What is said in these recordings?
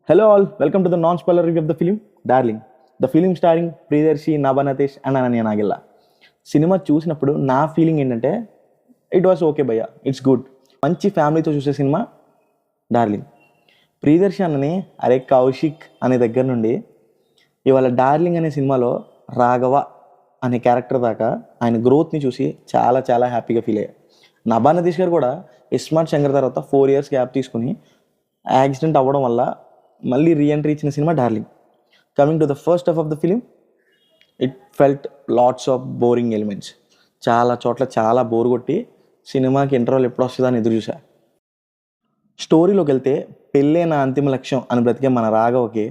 Hello all, welcome to the non-spoiler review of the film Darling. The film starring Priyadarshi, Nabha Natesh and Ananya Nagella. Cinema చూసినప్పుడు నా feeling ఏంటంటే it was okay భయ్య, it's good. మంచి ఫ్యామిలీతో చూసే cinema darling. Priyadarshi అన్నని అరే కౌశిక్ అనే దగ్గర నుండి ఇవాళ డార్లింగ్ అనే సినిమాలో రాఘవ అనే క్యారెక్టర్ దాకా ఆయన గ్రోత్ని చూసి చాలా చాలా హ్యాపీగా ఫీల్ అయ్యారు. నభా నతీష్ గారు కూడా ఇస్మార్ట్ శంకర్ తర్వాత 4 years గ్యాప్ తీసుకుని యాక్సిడెంట్ అవ్వడం వల్ల మళ్ళీ రీఎంట్రీ ఇచ్చిన cinema darling. Coming to the first half of the film, it felt lots of boring elements. చాలా చోట్ల చాలా బోర్ కొట్టి సినిమాకి ఇంటర్వల్ ఎప్పుడు వస్తుందా అని ఎదురు చూసా. స్టోరీలోకి వెళ్తే పెళ్ళే నా అంతిమ లక్ష్యం అని బ్రతికే మన రాఘవకి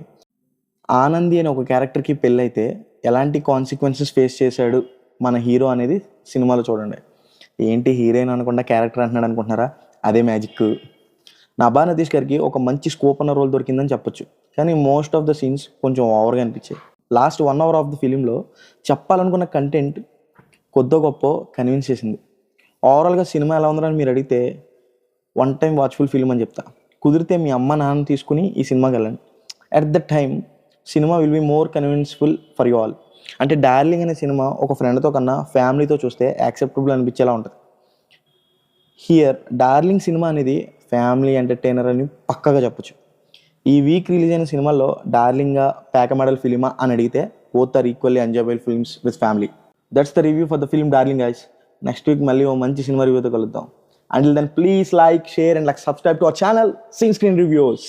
ఆనంది అనే ఒక క్యారెక్టర్కి పెళ్ళైతే ఎలాంటి కాన్సిక్వెన్సెస్ ఫేస్ చేశాడు మన హీరో అనేది సినిమాలో చూడండి. ఏంటి హీరోయిన్ అనకుండా క్యారెక్టర్ అంటున్నాడు అనుకుంటున్నారా? అదే మ్యాజిక్. నభా నతీష్ గారికి ఒక మంచి స్కోప్ అన్న రోల్ దొరికిందని చెప్పొచ్చు, కానీ మోస్ట్ ఆఫ్ ద సీన్స్ కొంచెం ఓవర్గా అనిపించాయి. లాస్ట్ 1 hour ఆఫ్ ద ఫిలింలో చెప్పాలనుకున్న కంటెంట్ కొద్దో గొప్ప కన్విన్స్ చేసింది. ఓవరాల్గా సినిమా ఎలా ఉందని మీరు అడిగితే వన్ టైం వాచ్ఫుల్ ఫిల్మ్ అని చెప్తా. కుదిరితే మీ అమ్మ నాన్న తీసుకుని ఈ సినిమాకి వెళ్ళండి. At the time cinema will be more convinceful for you all. అంటే డార్లింగ్ అనే సినిమా ఒక ఫ్రెండ్తో కన్నా ఫ్యామిలీతో చూస్తే యాక్సెప్టబుల్ అనిపించేలా ఉంటుంది. హియర్ డార్లింగ్ సినిమా అనేది ఫ్యామిలీ ఎంటర్టైనర్ అని పక్కగా చెప్పొచ్చు. ఈ వీక్ రిలీజ్ అయిన సినిమాల్లో డార్లింగ్గా ప్యాక మోడల్ ఫిలిమా అని అడిగితే both are equally enjoyable films with family. That's the review for the film Darling guys. Next week మళ్ళీ ఓ మంచి సినిమా రివ్యూతో కలుద్దాం. Until then, please like, share and subscribe to our channel, Scene Screen Reviews.